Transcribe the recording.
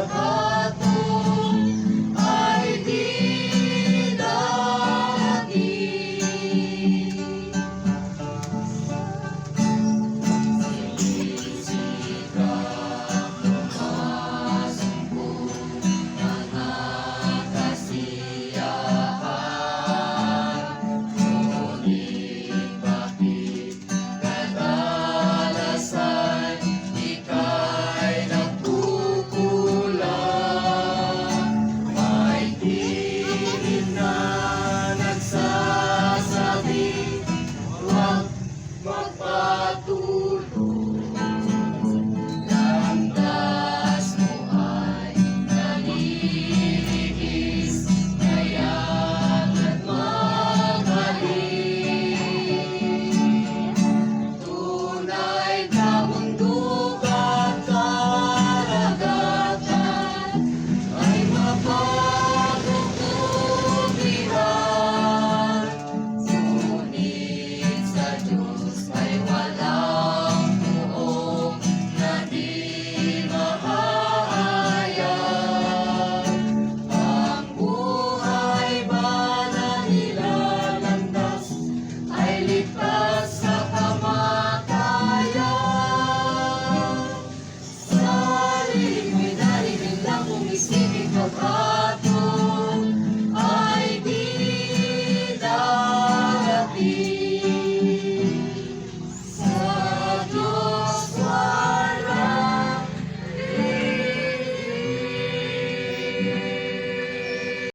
paghatol ay di daigdig. Sisikap lumasambong mga kasiyahan, ngunit bakit kadalasan ika'y nagkukulang? May tinig na nagsasabi, huwag magpatuloy. Landas mo ay nalilihis, kaya't magaling. Tunay na bundok at karagatan ay mapagkukupihan, ngunit sa Diyos ay walang buong na di mahahayag. Ang buhay ba na nilalandas ay ligtas sa kamatayan? Sa lilig mo'y narinig lang kung isipin paghatol ay di darating. Sa Diyos walang limit.